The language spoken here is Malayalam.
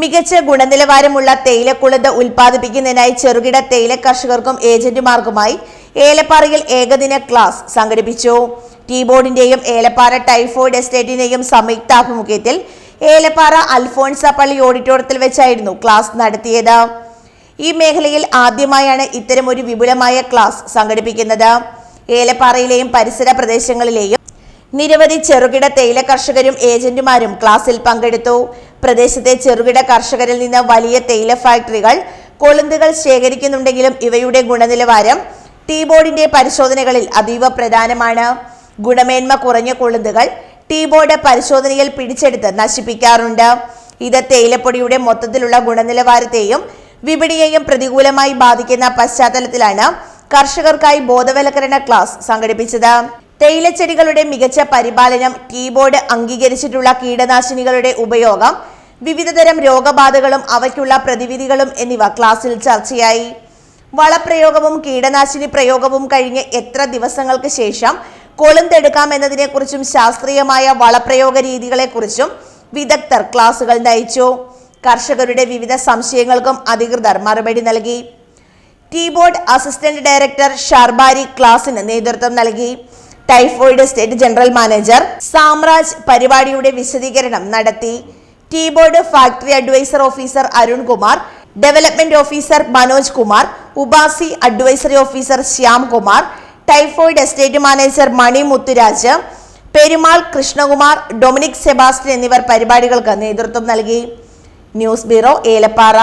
മികച്ച ഗുണനിലവാരമുള്ള തേയിലക്കുളന്ത് ഉൽപ്പാദിപ്പിക്കുന്നതിനായി ചെറുകിട തേയില കർഷകർക്കും ഏജന്റുമാർക്കുമായി ഏലപ്പാറയിൽ ഏകദിന ക്ലാസ് സംഘടിപ്പിച്ചു. ടീ ബോർഡിന്റെയും ഏലപ്പാറ ടൈഫോയിഡ് എസ്റ്റേറ്റിന്റെയും സംയുക്താഭിമുഖ്യത്തിൽ ഏലപ്പാറ അൽഫോൺസ പള്ളി ഓഡിറ്റോറിയത്തിൽ വെച്ചായിരുന്നു ക്ലാസ് നടത്തിയത്. ഈ മേഖലയിൽ ആദ്യമായാണ് ഇത്തരമൊരു വിപുലമായ ക്ലാസ് സംഘടിപ്പിക്കുന്നത്. ഏലപ്പാറയിലെയും പരിസര പ്രദേശങ്ങളിലെയും നിരവധി ചെറുകിട തേയില കർഷകരും ഏജന്റുമാരും ക്ലാസ്സിൽ പങ്കെടുത്തു. പ്രദേശത്തെ ചെറുകിട കർഷകരിൽ നിന്ന് വലിയ തേയില ഫാക്ടറികൾ കൊളുന്തുകൾ ശേഖരിക്കുന്നുണ്ടെങ്കിലും ഇവയുടെ ഗുണനിലവാരം ടീ ബോർഡിന്റെ പരിശോധനകളിൽ അതീവ പ്രധാനമാണ്. ഗുണമേന്മ കുറഞ്ഞ കൊളുന്തുകൾ ടീ ബോർഡ് പരിശോധനയിൽ പിടിച്ചെടുത്ത് നശിപ്പിക്കാറുണ്ട്. ഇത് തേയിലപ്പൊടിയുടെ മൊത്തത്തിലുള്ള ഗുണനിലവാരത്തെയും വിപണിയെയും പ്രതികൂലമായി ബാധിക്കുന്ന പശ്ചാത്തലത്തിലാണ് കർഷകർക്കായി ബോധവൽക്കരണ ക്ലാസ് സംഘടിപ്പിച്ചത്. തേയിലച്ചെടികളുടെ മികച്ച പരിപാലനം, ടീ ബോർഡ് അംഗീകരിച്ചിട്ടുള്ള കീടനാശിനികളുടെ ഉപയോഗം, വിവിധതരം രോഗബാധകളും അവയ്ക്കുള്ള പ്രതിവിധികളും എന്നിവ ക്ലാസ്സിൽ ചർച്ചയായി. വളപ്രയോഗവും കീടനാശിനി പ്രയോഗവും കഴിഞ്ഞ് എത്ര ദിവസങ്ങൾക്ക് ശേഷം കൊളുന്തെടുക്കാം എന്നതിനെക്കുറിച്ചും ശാസ്ത്രീയമായ വളപ്രയോഗ രീതികളെക്കുറിച്ചും വിദഗ്ധർ ക്ലാസുകൾ നയിച്ചു. കർഷകരുടെ വിവിധ സംശയങ്ങൾക്കും അധികൃതർ മറുപടി നൽകി. Tea board assistant director Sharbari ക്ലാസിന് നേതൃത്വം നൽകി. ടൈഫോയിഡ് സ്റ്റേറ്റ് ജനറൽ മാനേജർ സാമ്രാജ് പരിപാടിയുടെ വിശദീകരണം നടത്തി. Tea board factory adviser officer Arunkumar, development officer Manoj Kumar, UPASI advisory officer Shyam Kumar, ടൈഫോയിഡ് എസ്റ്റേറ്റ് മാനേജർ മണി മുത്തുരാജ്, പെരുമാൾ കൃഷ്ണകുമാർ, ഡൊമിനിക് സെബാസ്റ്റ്യൻ എന്നിവർ പരിപാടികൾക്ക് നേതൃത്വം നൽകി. News bureau, Elappara.